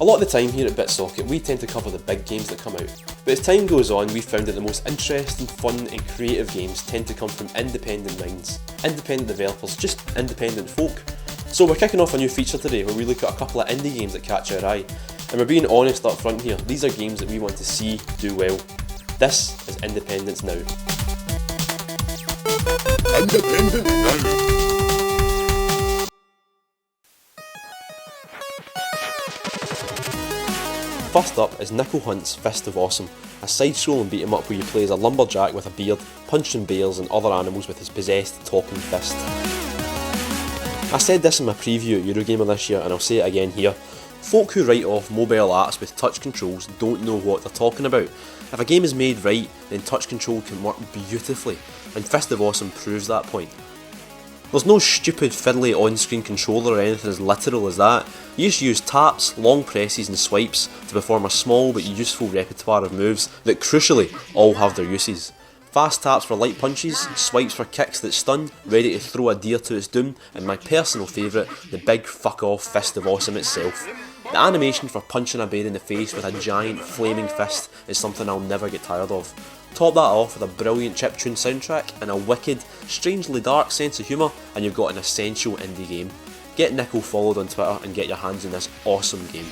A lot of the time here at BitSocket we tend to cover the big games that come out, but as time goes on we've found that the most interesting, fun and creative games tend to come from independent minds, independent developers, just independent folk. So we're kicking off a new feature today where we look at a couple of indie games that catch our eye, and we're being honest up front here, these are games that we want to see do well. This is Independence Now. Independent Now. First up is Nico Hunt's Fist of Awesome, a side-scrolling beat-em-up where you play as a lumberjack with a beard, punching bears and other animals with his possessed talking fist. I said this in my preview at Eurogamer this year and I'll say it again here. Folk who write off mobile apps with touch controls don't know what they're talking about. If a game is made right, then touch control can work beautifully, and Fist of Awesome proves that point. There's no stupid fiddly on-screen controller or anything as literal as that. You just use taps, long presses and swipes to perform a small but useful repertoire of moves that crucially all have their uses. Fast taps for light punches, swipes for kicks that stun, ready to throw a deer to its doom, and my personal favourite, the big fuck off Fist of Awesome itself. The animation for punching a bear in the face with a giant flaming fist is something I'll never get tired of. Top that off with a brilliant chiptune soundtrack and a wicked, strangely dark sense of humour and you've got an essential indie game. Get Nico followed on Twitter and get your hands on this awesome game.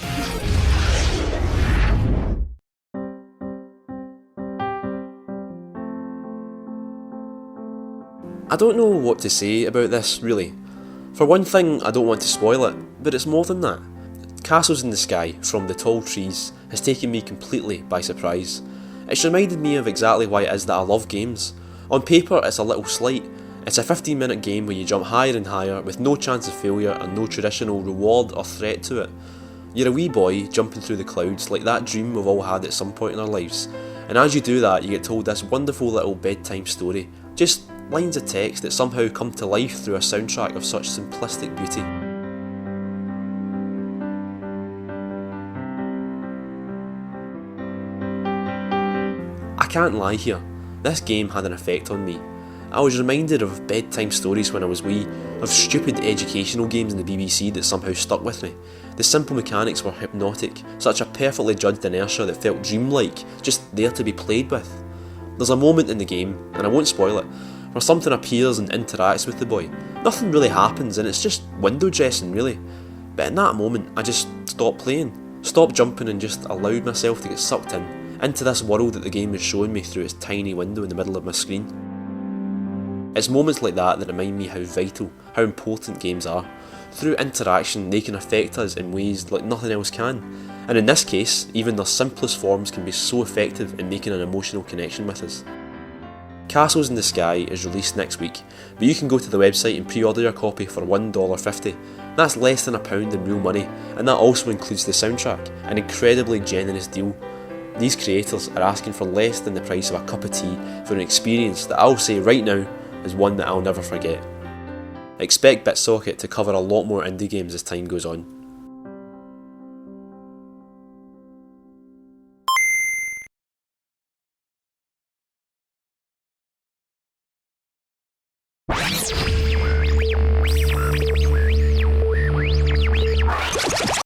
I don't know what to say about this really. For one thing, I don't want to spoil it, but it's more than that. Castles in the Sky from The Tall Trees has taken me completely by surprise. It's reminded me of exactly why it is that I love games. On paper it's a little slight. It's a 15-minute game where you jump higher and higher with no chance of failure and no traditional reward or threat to it. You're a wee boy jumping through the clouds like that dream we've all had at some point in our lives, and as you do that you get told this wonderful little bedtime story, just lines of text that somehow come to life through a soundtrack of such simplistic beauty. I can't lie here, this game had an effect on me. I was reminded of bedtime stories when I was wee, of stupid educational games in the BBC that somehow stuck with me. The simple mechanics were hypnotic, such a perfectly judged inertia that felt dreamlike, just there to be played with. There's a moment in the game, and I won't spoil it, where something appears and interacts with the boy. Nothing really happens and it's just window dressing really. But in that moment I just stopped playing, stopped jumping and just allowed myself to get sucked into this world that the game is showing me through its tiny window in the middle of my screen. It's moments like that that remind me how vital, how important games are. Through interaction they can affect us in ways like nothing else can, and in this case even their simplest forms can be so effective in making an emotional connection with us. Castles in the Sky is released next week, but you can go to the website and pre-order your copy for $1.50. That's less than £1 in real money, and that also includes the soundtrack, an incredibly generous deal. These creators are asking for less than the price of a cup of tea for an experience that I'll say right now is one that I'll never forget. Expect BitSocket to cover a lot more indie games as time goes on.